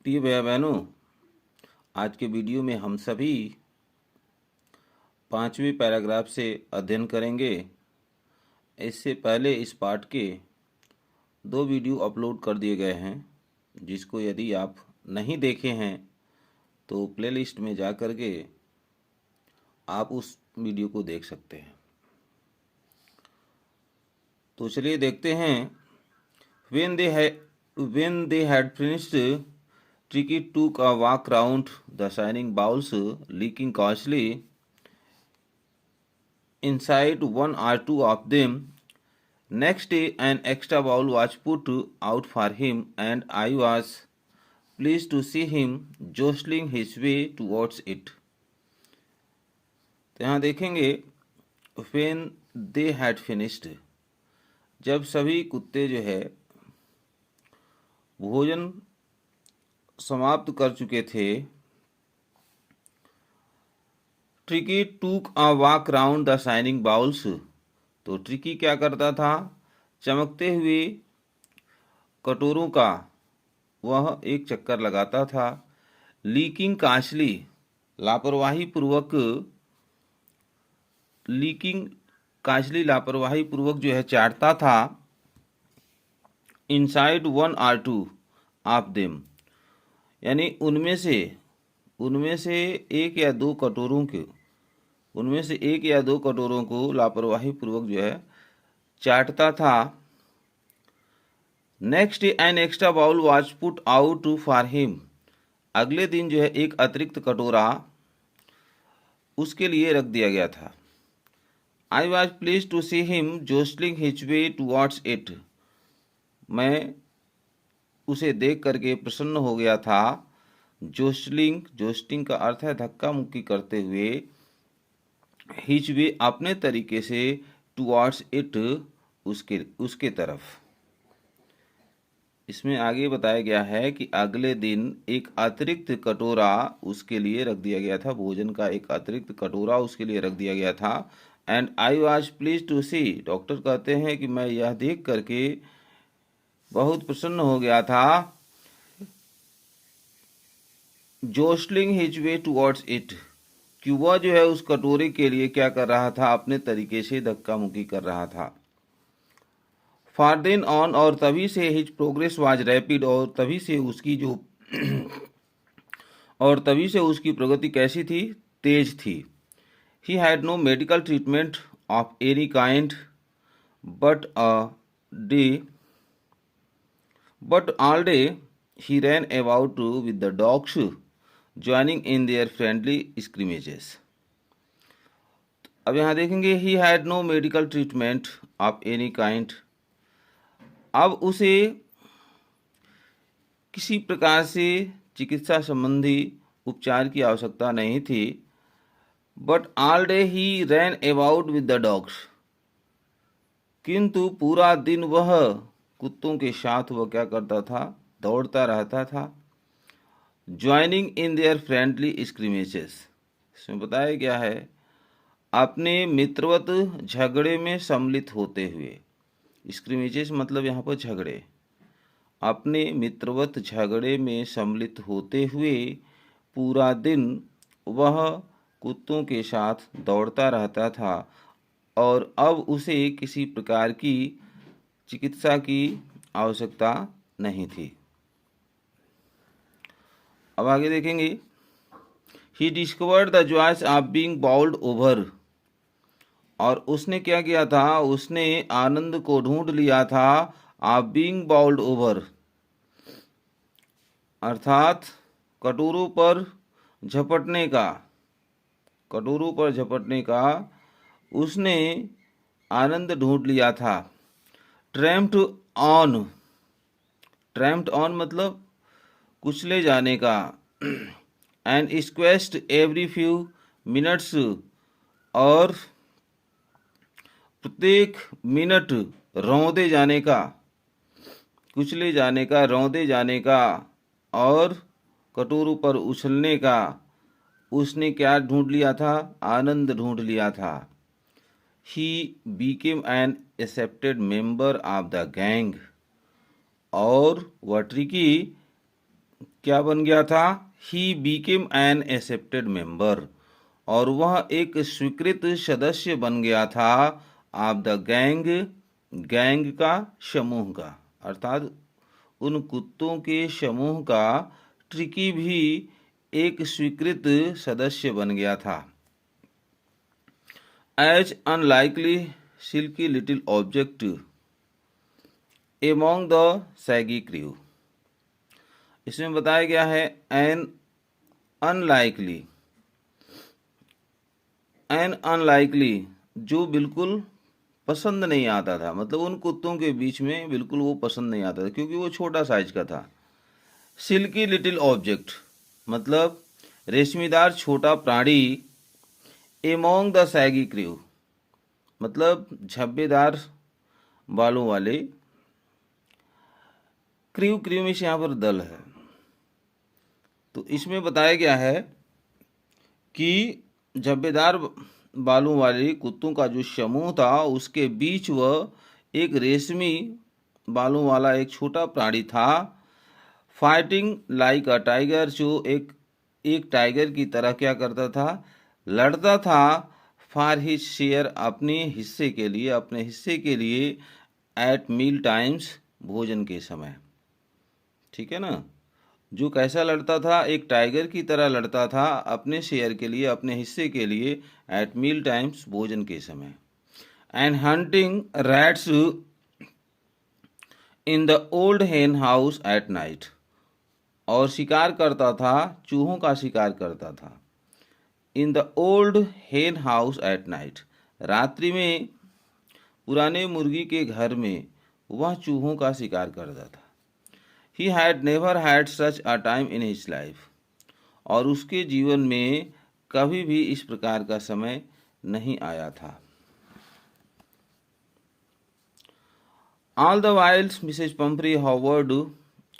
प्रिय भैया बहनों, आज के वीडियो में हम सभी 5वें पैराग्राफ से अध्ययन करेंगे। इससे पहले इस पाठ के 2 वीडियो अपलोड कर दिए गए हैं, जिसको यदि आप नहीं देखे हैं तो प्लेलिस्ट में जा कर के आप उस वीडियो को देख सकते हैं। तो चलिए देखते हैं। When they had finished, Tricky took a walk round the shining bowls, licking cautiously inside one or two of them. Next day, an extra bowl was put out for him, and I was pleased to see him jostling his way towards it. तो यहाँ देखेंगे, when they had finished, जब सभी कुत्ते जो है भोजन समाप्त कर चुके थे, ट्रिकी टूक a walk round the shining bowls, तो ट्रिकी क्या करता था? चमकते हुए कटोरों का वह एक चक्कर लगाता था। लीकिंग काशली, लापरवाही पूर्वक जो है चाटता था। Inside one or two of them, यानी उनमें से एक या दो कटोरों को लापरवाही पूर्वक जो है चाटता था। Next an extra bowl was put out for him, अगले दिन जो है एक अतिरिक्त कटोरा उसके लिए रख दिया गया था। I was please to see him jostling his way towards it, मैं उसे देख करके प्रसन्न हो गया था। जोस्टिंग का अर्थ है धक्का मुक्की करते हुए, हिज वे अपने तरीके से, टुवर्ड्स इट उसके तरफ। इसमें आगे बताया गया है कि अगले दिन एक अतिरिक्त कटोरा उसके लिए रख दिया गया था, भोजन का एक अतिरिक्त कटोरा उसके लिए रख दिया गया था। And I was please to see, doctor कहते हैं कि मैं यह देख करके बहुत प्रसन्न हो गया था। जोस्टलिंग हिज वे टुवर्ड्स इट, कि वह जो है उस कटोरे के लिए क्या कर रहा था? अपने तरीके से धक्का मुक्की कर रहा था। फॉर देन ऑन, और तभी से हिज प्रोग्रेस वाज रैपिड, और तभी से उसकी प्रगति कैसी थी? तेज थी। He had no medical treatment of any kind but all day he ran about with the dogs, joining in their friendly scrimmages. अब यहाँ देखेंगे, he had no medical treatment of any kind. अब उसे किसी प्रकार से चिकित्सा संबंधी उपचार की आवश्यकता नहीं थी। But all day he ran about with the dogs. किंतु पूरा दिन वह कुत्तों के साथ वह क्या करता था? दौड़ता रहता था। ज्वाइनिंग इन देयर फ्रेंडली स्क्रीमेजेस, इसमें बताया गया है अपने मित्रवत झगड़े में सम्मिलित होते हुए। स्क्रीमेजेस मतलब यहाँ पर झगड़े। अपने मित्रवत झगड़े में सम्मिलित होते हुए पूरा दिन वह कुत्तों के साथ दौड़ता रहता था, और अब उसे किसी प्रकार की चिकित्सा की आवश्यकता नहीं थी। अब आगे देखेंगे, he discovered the joys of being bowled over, और उसने क्या किया था? उसने आनंद को ढूंढ लिया था। ऑफ बीइंग बाउल्ड ओवर, अर्थात कटोरों पर झपटने का उसने आनंद ढूंढ लिया था। ट्रैम्प्ड ऑन मतलब कुचले जाने का। एंड स्क्वेस्ट एवरी फ्यू मिनट्स, और प्रत्येक मिनट रौंदे जाने का, कुचले जाने का, रौंदे जाने का, और कटोरों पर उछलने का उसने क्या ढूंढ लिया था? आनंद ढूंढ लिया था। He became an accepted member of the gang, और वह ट्रिकी क्या बन गया था? He became an accepted member, और वह एक स्वीकृत सदस्य बन गया था ऑफ द गैंग, गैंग का, समूह का, अर्थात उन कुत्तों के समूह का ट्रिकी भी एक स्वीकृत सदस्य बन गया था। As unlikely silky little object among the shaggy crew, इसमें बताया गया है एन अनलाइकली, एन अनलाइकली जो बिल्कुल पसंद नहीं आता था, मतलब उन कुत्तों के बीच में बिल्कुल वो पसंद नहीं आता था क्योंकि वो छोटा साइज का था। सिल्की लिटिल ऑब्जेक्ट मतलब रेशमीदार छोटा प्राणी, एमोंग द सैगी क्रू मतलब झब्बेदार बालों वाले, क्रू क्रू में से यहाँ पर दल है, तो इसमें बताया गया है कि झब्बेदार बालों वाले कुत्तों का जो समूह था उसके बीच वह एक रेशमी बालों वाला एक छोटा प्राणी था, फाइटिंग लाइक अ टाइगर जो एक टाइगर की तरह क्या करता था, लड़ता था, फॉर हिज शेयर अपने हिस्से के लिए एट मील टाइम्स भोजन के समय, ठीक है ना। जो कैसा लड़ता था, एक टाइगर की तरह लड़ता था अपने शेयर के लिए, अपने हिस्से के लिए, एट मील टाइम्स भोजन के समय, and hunting rats in the old हेन हाउस एट नाइट, और शिकार करता था, चूहों का शिकार करता था, इन द ओल्ड हेन हाउस एट नाइट, रात्रि में पुराने मुर्गी के घर में वह चूहों का शिकार करता था। He had never had such a time in his life, और उसके जीवन में कभी भी इस प्रकार का समय नहीं आया था। All the while Mrs. Pumphrey hovered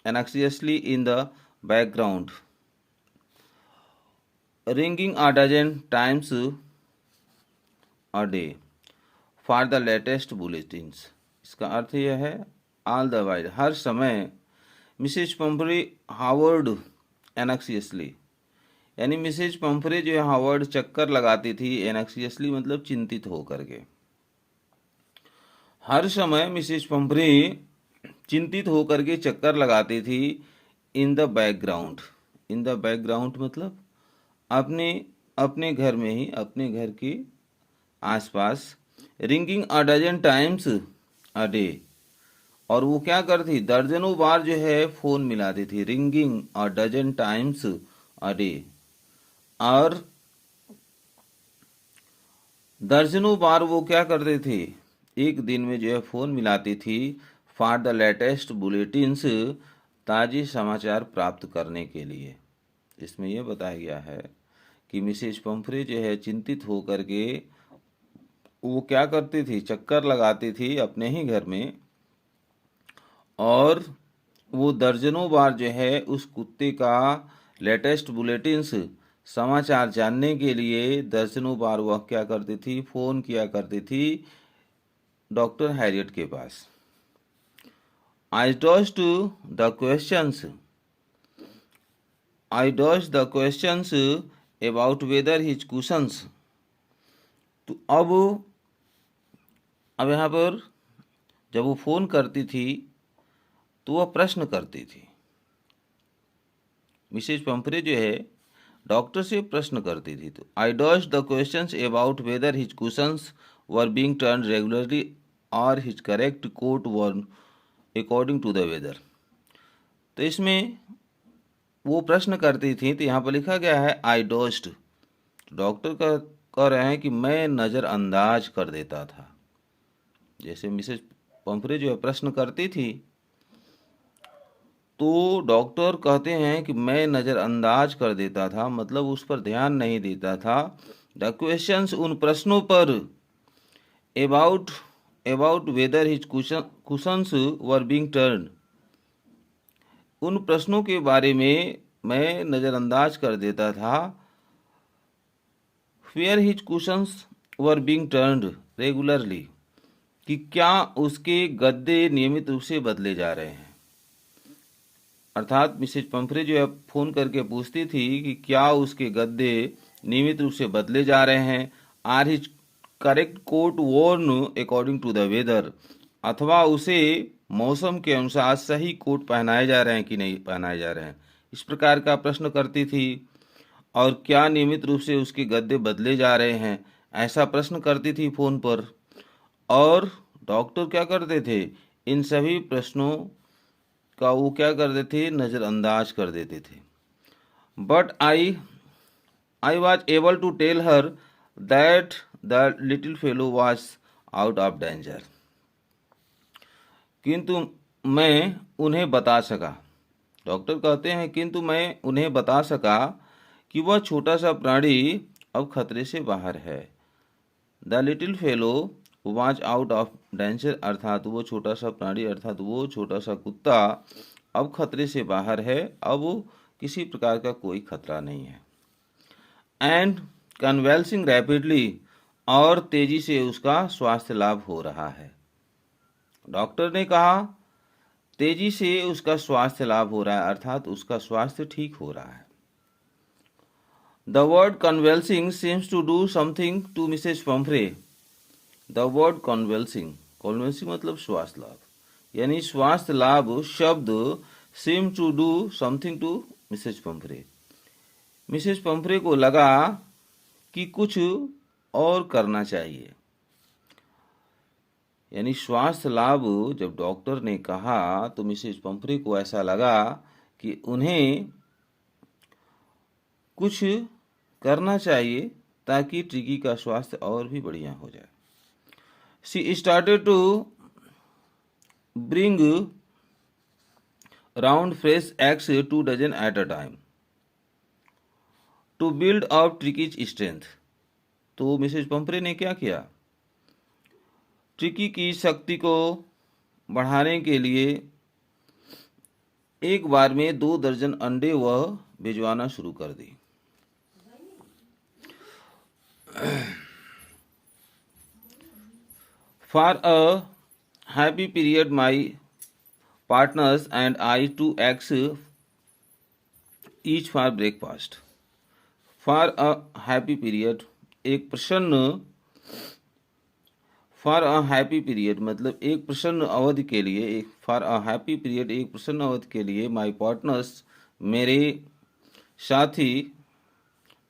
anxiously in the background, ringing a dozen times a day for the latest bulletins. इसका अर्थ यह है all the while हर समय मिसेज पंफरी हावर्ड एनक्सियसली, यानी मिसेज पंफरी जो है हावर्ड चक्कर लगाती थी, एनक्सियसली मतलब चिंतित होकर के, हर समय मिसेज पंफरी चिंतित होकर के चक्कर लगाती थी, in the background, in the background मतलब अपने अपने घर में ही, अपने घर के आसपास, ringing a dozen times a day, और वो क्या करती, दर्जनों बार जो है फोन मिलाती थी, ringing a dozen times a day, और दर्जनों बार वो क्या करते थे, एक दिन में जो है फोन मिलाती थी, फॉर द लेटेस्ट बुलेटिन्स ताज़े समाचार प्राप्त करने के लिए। इसमें यह बताया गया है कि मिसेज पंफरे जो है चिंतित होकर के वो क्या करती थी, चक्कर लगाती थी अपने ही घर में, और वो दर्जनों बार जो है उस कुत्ते का लेटेस्ट बुलेटिन्स समाचार जानने के लिए दर्जनों बार वह क्या करती थी, फोन किया करती थी डॉक्टर हैरियट के पास। I dodged the questions. I dodged the questions about whether his cushions. तो अब यहाँ पर जब वो फोन करती थी तो वह प्रश्न करती थी, मिसेज पंफरे जो है डॉक्टर से प्रश्न करती थी, तो I dodged the questions about whether his cushions were being turned regularly और his correct coat were according to the weather. तो इसमें वो प्रश्न करती थी, तो यहाँ पर लिखा गया है आई डॉज्ड, डॉक्टर कह रहे हैं कि मैं नज़रअंदाज कर देता था। जैसे मिसेज पंफरे जो है प्रश्न करती थी तो डॉक्टर कहते हैं कि मैं नज़रअंदाज कर देता था, मतलब उस पर ध्यान नहीं देता था। द क्वेश्चंस उन प्रश्नों पर, about about whether his cushions were being turn, उन प्रश्नों के बारे में मैं नज़रअंदाज कर देता था। Were his cushions were being turned regularly, कि क्या उसके गद्दे नियमित रूप से बदले जा रहे हैं। अर्थात मिसेज पंफरे जो है फोन करके पूछती थी कि क्या उसके गद्दे नियमित रूप से बदले जा रहे हैं, are his correct coat worn according to the weather, अथवा उसे मौसम के अनुसार सही कोट पहनाए जा रहे हैं कि नहीं पहनाए जा रहे हैं, इस प्रकार का प्रश्न करती थी। और क्या नियमित रूप से उसके गद्दे बदले जा रहे हैं, ऐसा प्रश्न करती थी फोन पर। और डॉक्टर क्या करते थे, इन सभी प्रश्नों का वो क्या कर देते थे, नज़रअंदाज कर देते थे। But I was able to tell her that the little fellow was out of danger, किंतु मैं उन्हें बता सका, डॉक्टर कहते हैं किंतु मैं उन्हें बता सका कि वह छोटा सा प्राणी अब खतरे से बाहर है। The little fellow was out of danger, अर्थात वो छोटा सा प्राणी अर्थात वो छोटा सा कुत्ता अब खतरे से बाहर है, अब वो किसी प्रकार का कोई खतरा नहीं है। एंड कन्वेल्सिंग रैपिडली, और तेजी से उसका स्वास्थ्य लाभ हो रहा है। डॉक्टर ने कहा तेजी से उसका स्वास्थ्य लाभ हो रहा है, अर्थात उसका स्वास्थ्य ठीक हो रहा है। The word convulsing seems to do something to Mrs. Pumphrey. The word convulsing मतलब स्वास्थ्य लाभ, यानी स्वास्थ्य लाभ शब्द seem to do something to Mrs. Pumphrey. Mrs Pumphrey को लगा कि कुछ और करना चाहिए, यानी स्वास्थ्य लाभ जब डॉक्टर ने कहा तो मिसेज पंफरे को ऐसा लगा कि उन्हें कुछ करना चाहिए ताकि ट्रिकी का स्वास्थ्य और भी बढ़िया हो जाए। She started to bring round fresh eggs 2 dozen at a time to build up Tricki's strength. तो मिसेज पंफरे ने क्या किया, ट्रिकी की शक्ति को बढ़ाने के लिए एक बार में 2 दर्जन अंडे वह भिजवाना शुरू कर दी। For a happy period, my partners and I 2 eggs each for breakfast. For a happy period, एक प्रसन्न, for a happy period मतलब एक प्रसन्न अवधि के लिए, for a happy period एक प्रसन्न अवधि के लिए, my partners मेरे साथी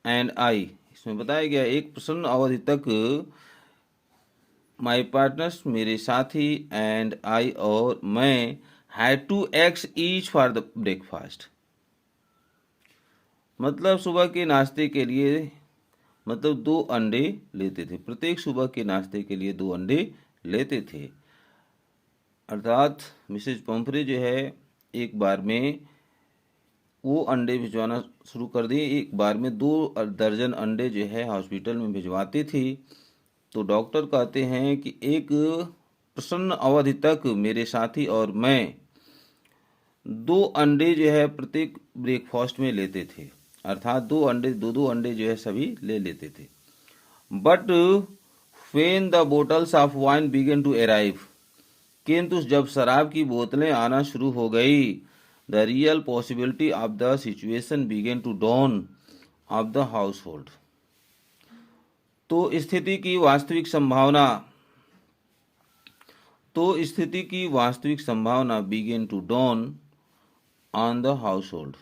and I, इसमें बताया गया एक प्रसन्न अवधि तक, माई पार्टनर्स मेरे साथी एंड आई और मैं, had 2 eggs each for the breakfast, मतलब सुबह के नाश्ते के लिए मतलब 2 अंडे लेते थे, प्रत्येक सुबह के नाश्ते के लिए 2 अंडे लेते थे। अर्थात मिसेज पंफरे जो है एक बार में वो अंडे भिजवाना शुरू कर दिए, एक बार में 2 दर्जन अंडे जो है हॉस्पिटल में भिजवाती थी। तो डॉक्टर कहते हैं कि एक प्रसन्न अवधि तक मेरे साथी और मैं 2 अंडे जो है प्रत्येक ब्रेकफास्ट में लेते थे, अर्थात 2 अंडे 2 अंडे जो है सभी ले लेते थे। But when the bottles of wine began to arrive, किंतु जब शराब की बोतलें आना शुरू हो गई, the real possibility of the situation began to dawn of the household, तो स्थिति की वास्तविक संभावना began to dawn on the household,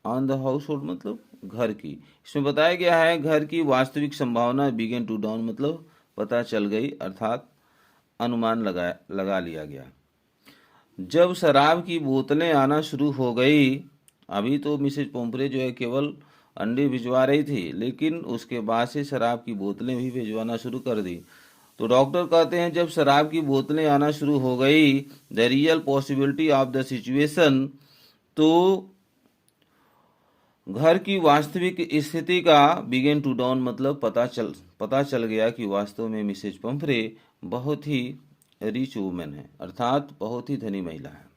on the household मतलब घर की, इसमें बताया गया है घर की वास्तविक संभावना बिगेन टू डॉन मतलब पता चल गई, अर्थात अनुमान लगा लिया गया। जब शराब की बोतलें आना शुरू हो गई, अभी तो मिसेज पोम्परे जो है केवल अंडे भिजवा रही थी, लेकिन उसके बाद से शराब की बोतलें भी भिजवाना शुरू कर दी। तो डॉक्टर कहते हैं जब शराब की बोतलें आना शुरू हो गई, the real possibility of the situation, तो घर की वास्तविक स्थिति का बिगेन टू डाउन मतलब पता चल गया कि वास्तव में मिसेज पंफरे बहुत ही रिच वुमेन है, अर्थात बहुत ही धनी महिला है।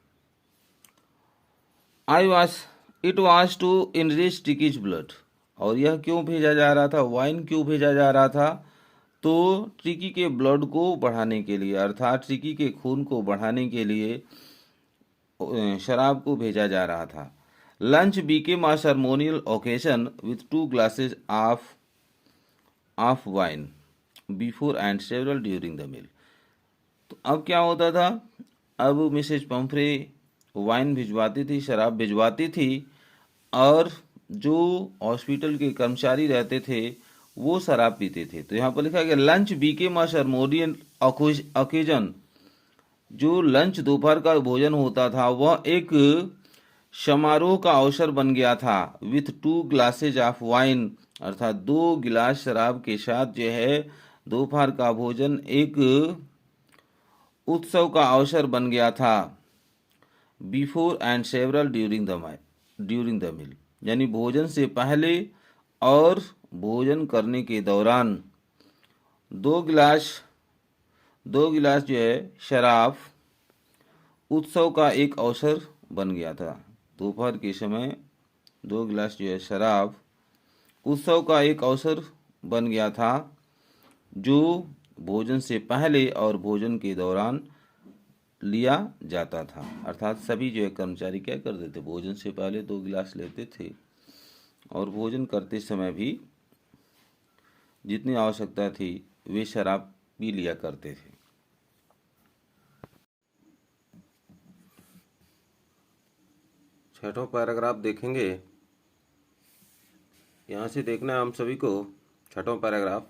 It was to enrich Tricki's blood, और यह क्यों भेजा जा रहा था, वाइन क्यों भेजा जा रहा था, तो ट्रिकी के ब्लड को बढ़ाने के लिए, अर्थात ट्रिकी के खून को बढ़ाने के लिए शराब को भेजा जा रहा था। Lunch became a ceremonial occasion with 2 glasses of wine before and several during the meal. तो अब क्या होता था, अब मिसेज पंफ्रे वाइन भिजवाती थी, शराब भिजवाती थी, और जो हॉस्पिटल के कर्मचारी रहते थे वो शराब पीते थे। तो यहाँ पर लिखा गया lunch became a ceremonial occasion. जो लंच दोपहर का भोजन होता था वह एक समारोह का अवसर बन गया था। विथ 2 glasses ऑफ वाइन, अर्थात 2 गिलास शराब के साथ जो है दोपहर का भोजन एक उत्सव का अवसर बन गया था। Before and several during the meal, यानी भोजन से पहले और भोजन करने के दौरान 2 गिलास 2 गिलास जो है शराब उत्सव का एक अवसर बन गया था। दोपहर के समय 2 गिलास जो है शराब उत्सव का एक अवसर बन गया था, जो भोजन से पहले और भोजन के दौरान लिया जाता था। अर्थात सभी जो है कर्मचारी क्या करते थे, भोजन से पहले 2 गिलास लेते थे और भोजन करते समय भी जितनी आवश्यकता थी वे शराब पी लिया करते थे। छठवां पैराग्राफ देखेंगे। यहाँ से देखना है हम सभी को। छठवां paragraph,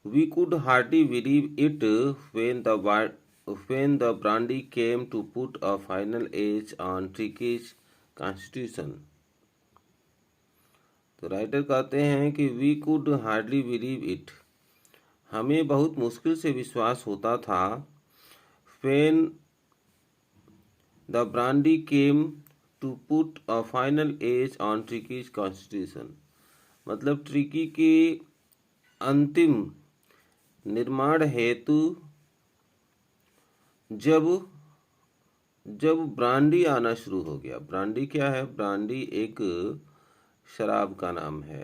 we could hardly believe it when the brandy came to put a final edge on Turkish constitution। तो राइटर कहते हैं कि we could hardly believe it, हमें बहुत मुश्किल से विश्वास होता था। when the brandy came to put a final edge on Turkish constitution, मतलब ट्रिकी के अंतिम निर्माण हेतु जब ब्रांडी आना शुरू हो गया। ब्रांडी क्या है? ब्रांडी एक शराब का नाम है।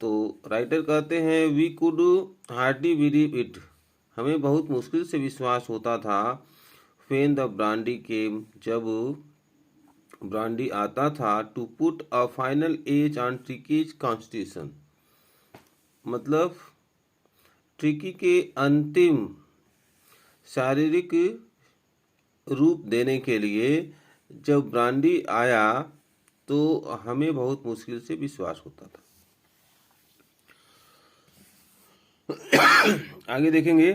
तो राइटर कहते हैं we could hardly believe it, हमें बहुत मुश्किल से विश्वास होता था। व्हेन द ब्रांडी केम, जब ब्रांडी आता था, to put a final edge on Tricki's constitution, मतलब ट्रिकी के अंतिम शारीरिक रूप देने के लिए जब ब्रांडी आया तो हमें बहुत मुश्किल से विश्वास होता था। आगे देखेंगे।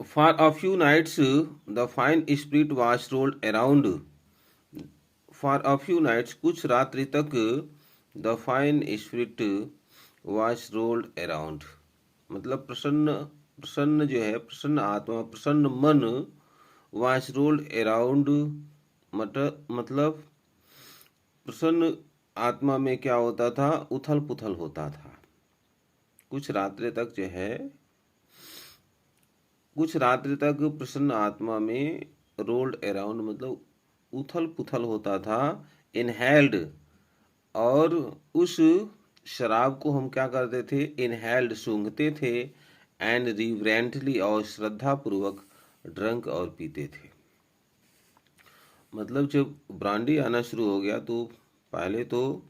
For a few nights the fine spirit was rolled around. For a few nights, कुछ रात्रि तक, the fine spirit was rolled around, मतलब प्रसन्न जो है, प्रसन्न आत्मा, प्रसन्न मन, वाज रोल्ड अराउंड, मतलब प्रसन्न आत्मा में क्या होता था? उथल पुथल होता था। कुछ रात्रि तक जो है, कुछ रात्रि तक प्रसन्न आत्मा में रोल्ड अराउंड मतलब उथल पुथल होता था। इनहेल्ड, और उस शराब को हम क्या करते थे? इनहेल्ड, सूंघते थे। एंड रिवरेंटली, और श्रद्धा पूर्वक ड्रंक, और पीते थे। मतलब जब ब्रांडी आना शुरू हो गया तो पहले तो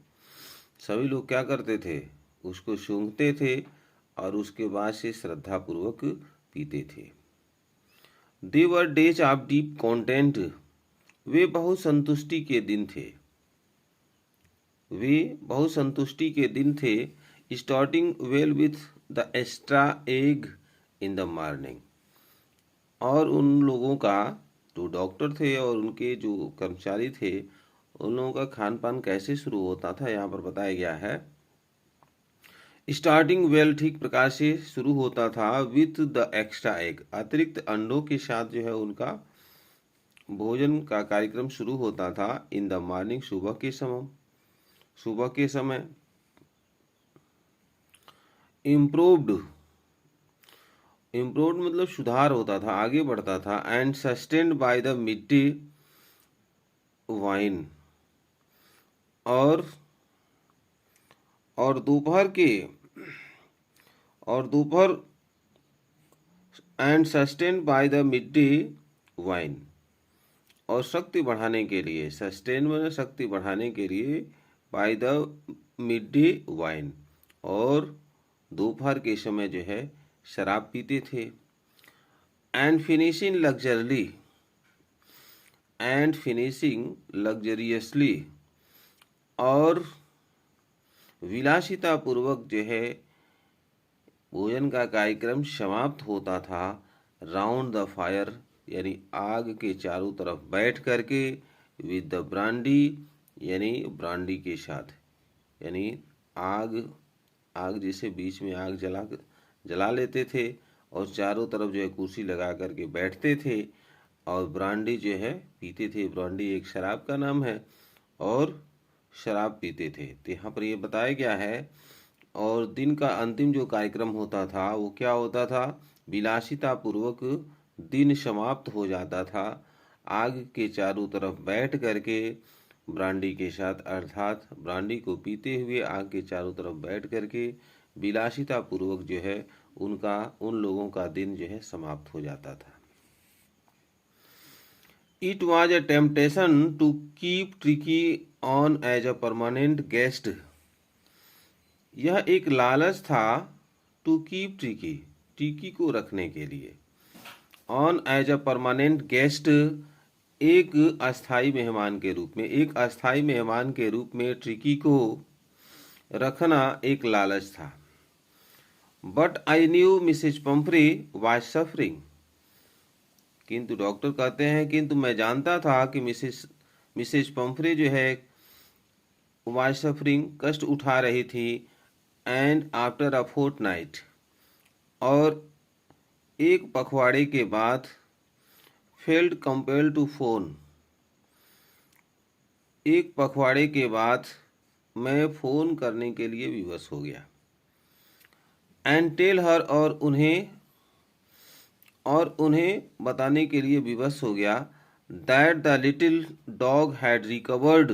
सभी लोग क्या करते थे? उसको सूंघते थे और उसके बाद से श्रद्धा पूर्वक पीते थे। दे वर डेज ऑफ डीप कॉन्टेंट, वे बहुत संतुष्टि के दिन थे। वे बहुत संतुष्टि के दिन थे। Starting well with the extra egg in the morning, और उन लोगों का जो डॉक्टर थे और उनके जो कर्मचारी थे उन लोगों का खान पान कैसे शुरू होता था यहाँ पर बताया गया है। स्टार्टिंग वेल, ठीक प्रकार से शुरू होता था। विथ द एक्स्ट्रा एग, अतिरिक्त अंडों के साथ जो है उनका भोजन का कार्यक्रम शुरू होता था। इन द मॉर्निंग, सुबह के समय। इम्प्रूव्ड मतलब सुधार होता था, आगे बढ़ता था। And sustained by the mid day wine, और दोपहर and sustained by the mid day wine, और शक्ति बढ़ाने के लिए, सस्टेन में शक्ति बढ़ाने के लिए by the mid day wine, और दोपहर के समय जो है शराब पीते थे। एंड फिनिशिंग लग्जरियसली, और विलासिता पूर्वक जो है भोजन का कार्यक्रम समाप्त होता था राउंड द फायर, यानी आग के चारों तरफ बैठ करके, विद द ब्रांडी, यानी ब्रांडी के साथ, यानी आग जैसे बीच में आग जला लेते थे और चारों तरफ जो है कुर्सी लगा करके बैठते थे और ब्रांडी जो है पीते थे। ब्रांडी एक शराब का नाम है, और शराब पीते थे। तो यहाँ पर ये बताया गया है। और दिन का अंतिम जो कार्यक्रम होता था वो क्या होता था, विलासिता पूर्वक दिन समाप्त हो जाता था आग के चारों तरफ बैठ करके ब्रांडी के साथ, अर्थात ब्रांडी को पीते हुए आग के चारों तरफ बैठ करके विलासिता पूर्वक जो है उन लोगों का दिन जो है समाप्त हो जाता था। It was a temptation to keep Tricki on as a permanent guest, यह एक लालच था टू कीप ट्रिकी को रखने के लिए, on as a permanent guest, एक अस्थाई मेहमान के रूप में, एक अस्थाई मेहमान के रूप में ट्रिकी को रखना एक लालच था। But I knew Mrs Pumphrey was suffering, किंतु डॉक्टर कहते हैं किंतु मैं जानता था कि मिसेज पंफ्रे जो है वाज सफरिंग, कष्ट उठा रही थी, एंड आफ्टर अ फोर्टनाइट, और एक पखवाड़े के बाद, फेल्ड कंपेल टू फोन, एक पखवाड़े के बाद मैं फोन करने के लिए विवश हो गया, एंड टेल हर, और उन्हें बताने के लिए विवश हो गया, that the little dog had recovered,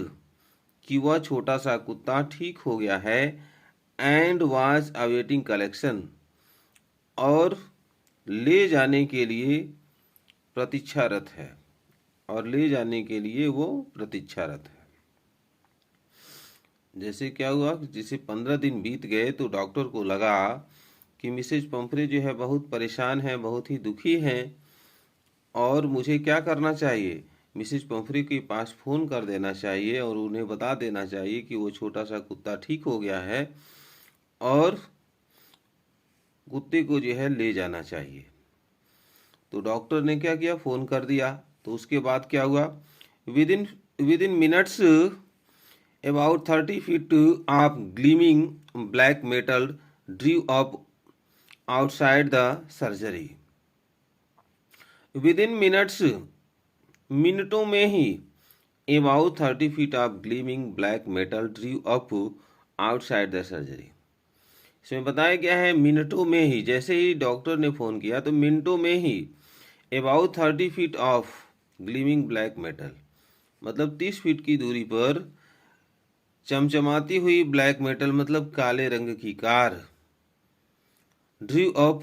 कि वह छोटा सा कुत्ता ठीक हो गया है, एंड वाज अवेटिंग कलेक्शन, और ले जाने के लिए प्रतीक्षारत है, और ले जाने के लिए वो प्रतीक्षारत है। जैसे क्या हुआ, जैसे 15 दिन बीत गए तो डॉक्टर को लगा कि मिसेज पंफ्रे जो है बहुत परेशान है, बहुत ही दुखी हैं, और मुझे क्या करना चाहिए, मिसेज पंफ्रे के पास फ़ोन कर देना चाहिए और उन्हें बता देना चाहिए कि वो छोटा सा कुत्ता ठीक हो गया है और कुत्ते को जो है ले जाना चाहिए। तो डॉक्टर ने क्या किया, फ़ोन कर दिया। तो उसके बाद क्या हुआ, with in minutes about 30 feet of gleaming black metal drew up outside the surgery. Within minutes, मिनटों में ही, about 30 feet of gleaming black metal drew up outside the surgery. इसमें बताया गया है मिनटों में ही, जैसे ही डॉक्टर ने फ़ोन किया तो मिनटों में ही about 30 feet of gleaming black metal, मतलब 30 फीट की दूरी पर चमचमाती हुई ब्लैक मेटल, मतलब काले रंग की कार, ड्रू अप,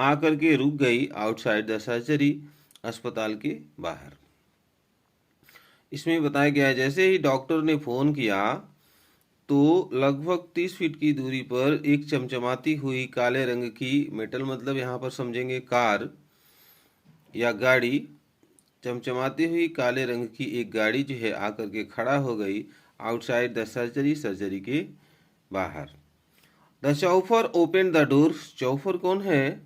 आकर के रुक गई, आउटसाइड द सर्जरी, अस्पताल के बाहर। इसमें बताया गया है जैसे ही डॉक्टर ने फ़ोन किया तो लगभग 30 फीट की दूरी पर एक चमचमाती हुई काले रंग की मेटल, मतलब यहाँ पर समझेंगे कार या गाड़ी, चमचमाती हुई काले रंग की एक गाड़ी जो है आकर के खड़ा हो गई आउटसाइड द सर्जरी, सर्जरी के बाहर। The chauffeur open the door, चौफर कौन है,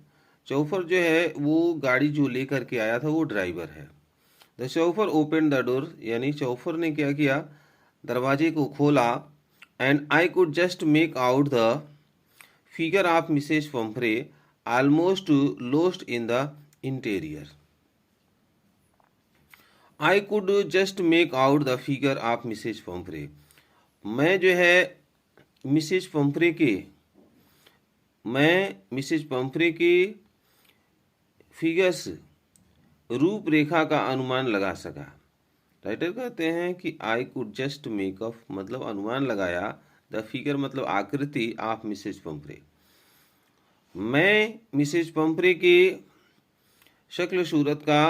चौफर जो है वो गाड़ी जो लेकर के आया था वो ड्राइवर है। The chauffeur open the door, यानी चौफर ने क्या किया, दरवाजे को खोला, and I could just make out the figure of Mrs Pumphrey almost lost in the interior. I could just make out the figure of Mrs Pumphrey, मैं जो है मिसेज पंफ्रे के फिगर्स, रूपरेखा का अनुमान लगा सका। राइटर कहते हैं कि आई कुड जस्ट मेक अप, मतलब अनुमान लगाया, द फिगर मतलब आकृति, ऑफ मिसेज पंफ्रे, मैं मिसेज पंफ्रे की शक्ल सूरत का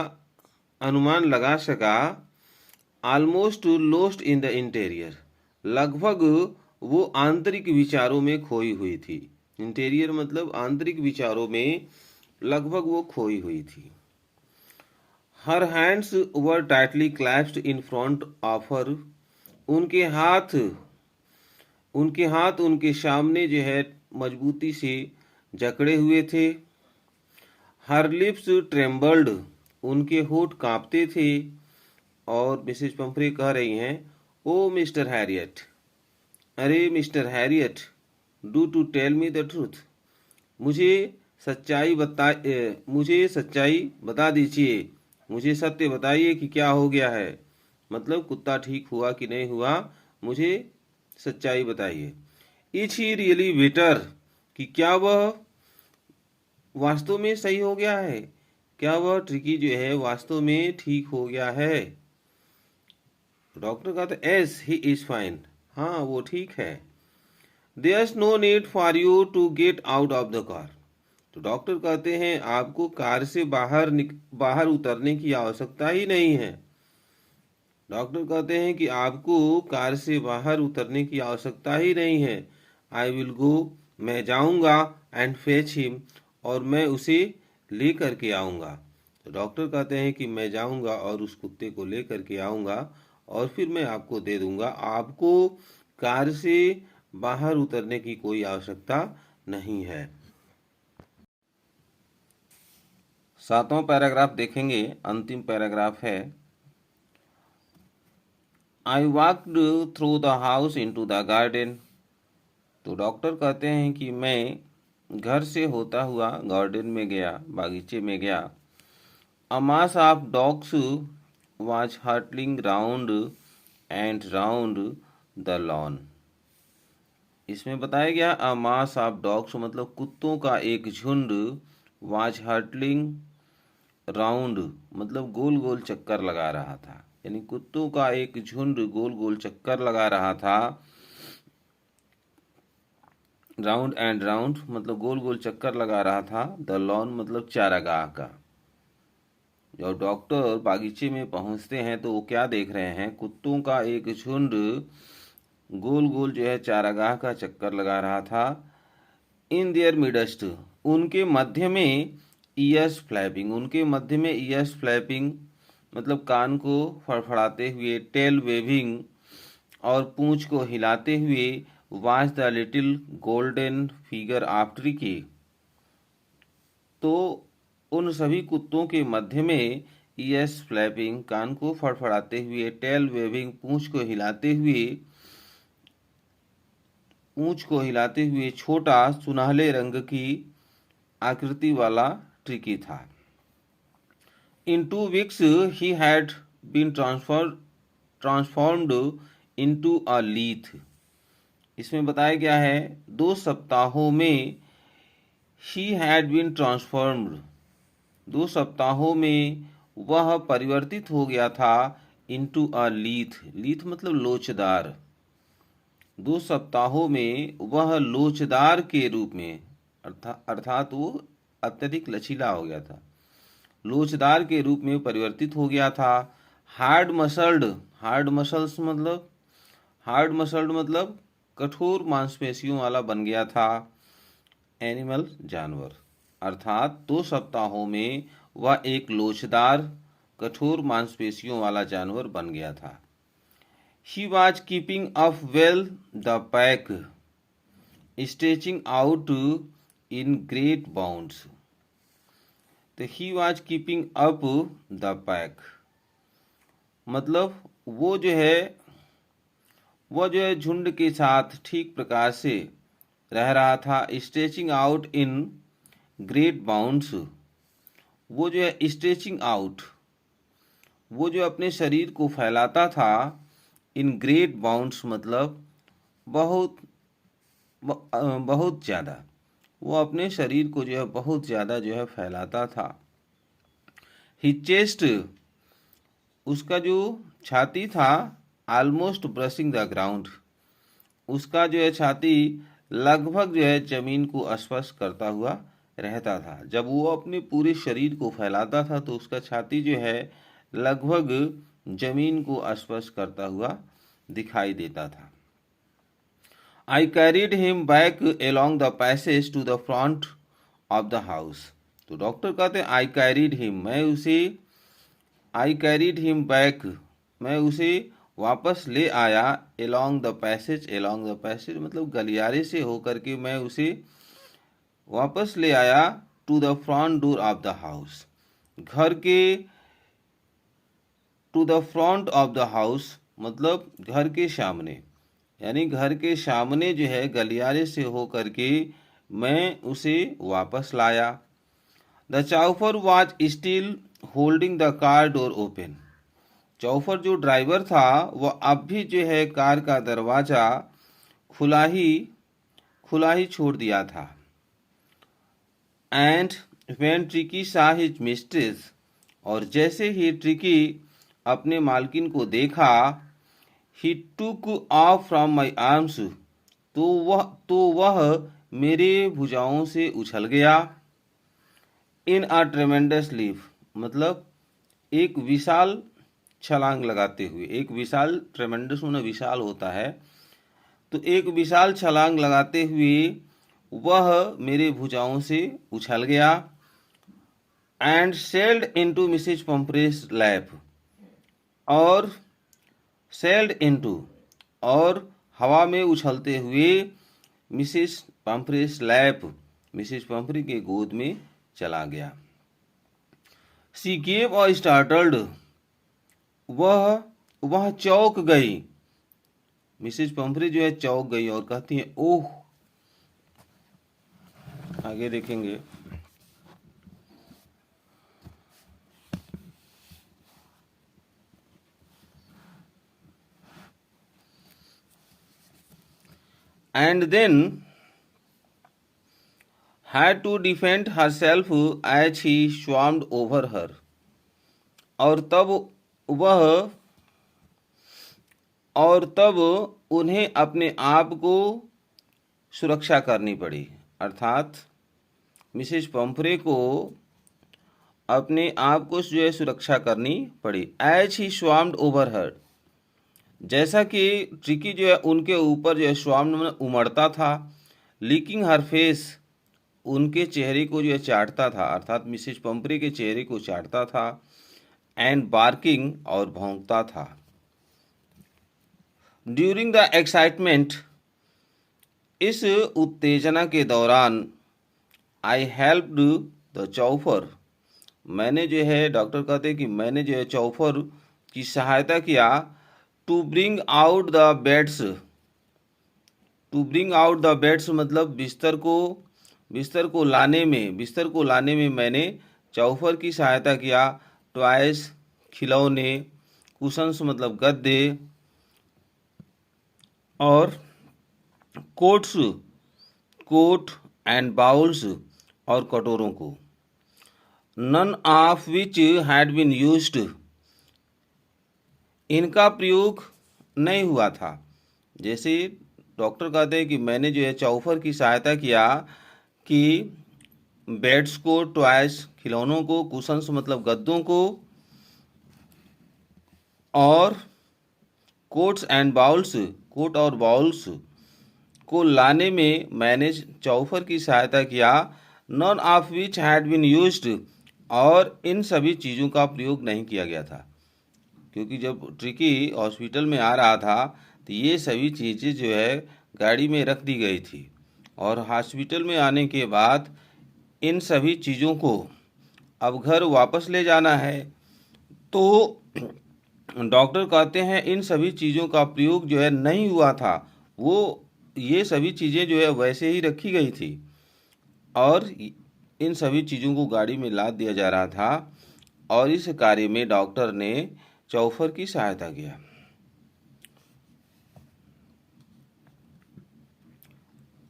अनुमान लगा सका, almost lost in the interior, लगभग वो आंतरिक विचारों में खोई हुई थी। इंटीरियर मतलब आंतरिक विचारों में लगभग वो खोई हुई थी। Her hands were tightly clasped in front of her, उनके हाथ उनके सामने जो है मजबूती से जकड़े हुए थे। हर लिप्स ट्रेम्बल्ड, उनके होठ कांपते थे। और मिसेज पंफ्रे कह रही हैं, ओ मिस्टर हैरियट, अरे mister Herriot, do to tell me the truth, मुझे मुझे सच्चाई बता दीजिए, मुझे सत्य बताइए कि क्या हो गया है। मतलब कुत्ता ठीक हुआ कि नहीं हुआ, मुझे सच्चाई बताइए। इज ही रियली बेटर, कि क्या वह वास्तव में सही हो गया है, क्या वह ट्रिकी जो है वास्तव में ठीक हो गया है। डॉक्टर कहते एस ही इज फाइन, हाँ वो ठीक है। There's no need for you to get out of the car, तो डॉक्टर कहते हैं आपको कार से बाहर उतरने की आवश्यकता ही नहीं है। डॉक्टर कहते हैं कि आपको कार से बाहर उतरने की आवश्यकता ही नहीं है। आई विल गो, मैं जाऊंगा, एंड फेच हिम, और मैं उसे ले करके आऊंगा। तो डॉक्टर कहते हैं कि मैं जाऊंगा और उस कुत्ते को ले करके आऊंगा और फिर मैं आपको दे दूंगा। आपको कार से बाहर उतरने की कोई आवश्यकता नहीं है। 7वां पैराग्राफ देखेंगे, अंतिम पैराग्राफ है। I walked through the house into the garden, तो डॉक्टर कहते हैं कि मैं घर से होता हुआ गार्डन में गया, बागीचे में गया। A mass of dogs was hurtling round and round the lawn, इसमें बताया गया अ मास ऑफ डॉग्स मतलब कुत्तों का एक झुंड, वाज हर्टलिंग राउंड मतलब गोल गोल चक्कर लगा रहा था, यानी कुत्तों का एक झुंड गोल गोल चक्कर लगा रहा था। राउंड एंड राउंड मतलब गोल गोल चक्कर लगा रहा था। द लॉन मतलब चारागाह का। जब डॉक्टर बागीचे में पहुंचते हैं तो वो क्या देख रहे हैं, कुत्तों का एक झुंड गोल गोल जो है चारागाह का चक्कर लगा रहा था। इन देयर मिडस्ट, उनके मध्य में ईयर्स फ्लैपिंग, उनके मध्य में ईयर्स फ्लैपिंग मतलब कान को फड़फड़ाते हुए, टेल वेविंग और पूंछ को हिलाते हुए, watch the little golden figure of tricky, तो उन सभी कुत्तों के मध्य में ईयर्स फ्लैपिंग कान को फड़फड़ाते हुए, टेल वेविंग पूंछ को हिलाते हुए छोटा सुनहले रंग की आकृति वाला ट्रिकी था। इन 2 weeks he had been transformed into a leaf, इसमें बताया गया है 2 सप्ताहों में he had been transformed, 2 सप्ताहों में वह परिवर्तित हो गया था into a leaf, लीथ मतलब लोचदार। 2 सप्ताहों में वह लोचदार के रूप में अर्थात वो अत्यधिक लचीला हो गया था, लोचदार के रूप में परिवर्तित हो गया था। हार्ड मसल्ड मतलब कठोर मांसपेशियों वाला बन गया था। एनिमल जानवर, अर्थात 2 सप्ताहों में वह एक लोचदार कठोर मांसपेशियों वाला जानवर बन गया था। He was keeping up well the pack, stretching out in great bounds. तो he was keeping up the pack मतलब वो जो है झुंड के साथ ठीक प्रकार से रह रहा था। Stretching out in great bounds, वो जो है स्ट्रेचिंग आउट, वो जो अपने शरीर को फैलाता था। इन ग्रेट बाउंड्स मतलब बहुत ज़्यादा, वो अपने शरीर को जो है बहुत ज़्यादा जो है फैलाता था। हिज चेस्ट, उसका जो छाती था, ऑलमोस्ट ब्रशिंग द ग्राउंड, उसका जो है छाती लगभग जो है जमीन को स्पर्श करता हुआ रहता था। जब वो अपने पूरे शरीर को फैलाता था तो उसका छाती जो है लगभग जमीन को स्पर्श करता हुआ दिखाई देता था। I carried him back along the passage to the front of the house. तो डॉक्टर कहते हैं I carried him, I carried him back, मैं उसे वापस ले आया along the passage मतलब गलियारे से होकर के मैं उसे वापस ले आया to the front door of the house, घर के to the front of the house मतलब घर के सामने, यानी घर के सामने जो है गलियारे से होकर के मैं उसे वापस लाया। The chauffeur was still holding the car door open, chauffeur जो ड्राइवर था वह अब भी जो है कार का दरवाजा खुला ही छोड़ दिया था। And when Tricki saw his mistress, और जैसे ही ट्रिकी अपने मालकिन को देखा, he took off from my arms, तो वह मेरे भुजाओं से उछल गया। इन अ ट्रेमेंडस लीप मतलब एक विशाल छलांग लगाते हुए, एक विशाल, ट्रेमेंडस होना विशाल होता है, तो एक विशाल छलांग लगाते हुए वह मेरे भुजाओं से उछल गया। And sailed into Mrs Pumphrey's lap, और सेल्ड इनटू और हवा में उछलते हुए Mrs Pumphrey's lap, Mrs Pumphrey के गोद में चला गया। सी गेव अ स्टार्टल्ड, वह चौंक गई, मिसेस पम्फ्री जो है चौंक गई और कहती है ओह, आगे देखेंगे। And then had to defend herself as he swarmed over her, और तब उन्हें अपने आप को सुरक्षा करनी पड़ी, अर्थात मिसेस पम्फ्रे को अपने आप को जो है सुरक्षा करनी पड़ी। एज ही स्वाम्ड ओवर हर, जैसा कि ट्रिकी जो है उनके ऊपर जो है स्वाम्ड में उमड़ता था। लीकिंग हर फेस, उनके चेहरे को जो है चाटता था, अर्थात मिसेस पम्फ्रे के चेहरे को चाटता था। एंड बार्किंग, और भौंकता था। ड्यूरिंग द एक्साइटमेंट, इस उत्तेजना के दौरान, आई हेल्प्ड द चौफर, मैंने जो है, डॉक्टर कहते हैं कि मैंने जो है चौफर की सहायता किया। To bring out the beds, to bring out the beds मतलब बिस्तर को लाने में मैंने चौफर की सहायता किया। टॉयज खिलौने, कुशंस मतलब गद्दे, और कोट एंड बाउल्स, और कटोरों को। None of which had been used, इनका प्रयोग नहीं हुआ था। जैसे डॉक्टर कहते हैं कि मैंने जो है चौफर की सहायता किया कि बेड्स को, टॉयज खिलौनों को, कुशंस मतलब गद्दों को, और कोट्स एंड बाउल्स, कोट और बाउल्स को लाने में मैंने चौफर की सहायता किया। None of which had been used, और इन सभी चीज़ों का प्रयोग नहीं किया गया था, क्योंकि जब ट्रिकी हॉस्पिटल में आ रहा था तो ये सभी चीज़ें जो है गाड़ी में रख दी गई थी, और हॉस्पिटल में आने के बाद इन सभी चीज़ों को अब घर वापस ले जाना है। तो डॉक्टर कहते हैं इन सभी चीज़ों का प्रयोग जो है नहीं हुआ था, ये सभी चीज़ें जो है वैसे ही रखी गई थी, और इन सभी चीज़ों को गाड़ी में लाद दिया जा रहा था, और इस कार्य में डॉक्टर ने चौफर की सहायता किया।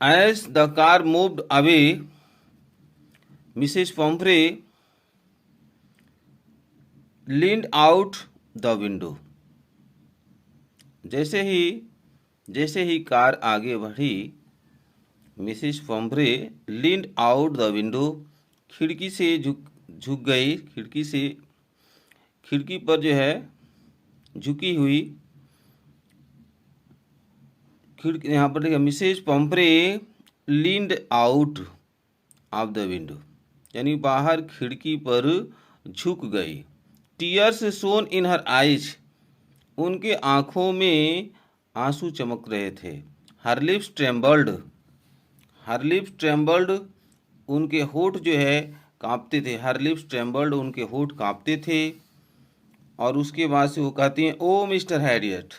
As the car moved away, Mrs Pumphrey leaned out the window, जैसे ही कार आगे बढ़ी, Mrs Pumphrey leaned out the window, खिड़की से झुक गई, खिड़की पर जो है झुकी हुई खिड़की, यहाँ पर देखिए Mrs Pumphrey leaned out of the window, यानी बाहर खिड़की पर झुक गई। Tears shone in her eyes, उनके आंखों में आंसू चमक रहे थे। Her lips trembled, her lips trembled, उनके होठ जो है कांपते थे। हर लिप्स ट्रेम्बल्ड, उनके होठ कांपते थे। और उसके बाद से वो कहती हैं oh mister Harriet,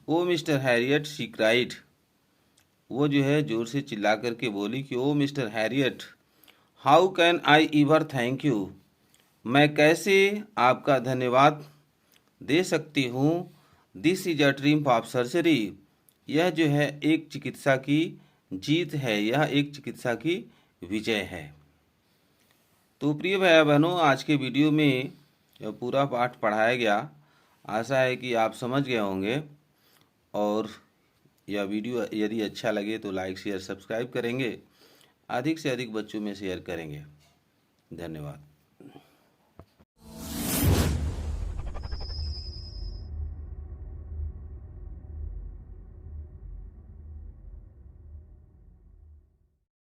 oh mister Harriet she cried, वो जो है जोर से चिल्ला करके बोली कि oh mister Harriet how can I ever thank you, मैं कैसे आपका धन्यवाद दे सकती हूँ। This is a triumph of surgery, यह जो है एक चिकित्सा की जीत है, यह एक चिकित्सा की विजय है। तो प्रिय भाई बहनों, आज के वीडियो में यह पूरा पाठ पढ़ाया गया। आशा है कि आप समझ गए होंगे, और यह वीडियो यदि अच्छा लगे तो लाइक शेयर सब्सक्राइब करेंगे, अधिक से अधिक बच्चों में शेयर करेंगे। धन्यवाद।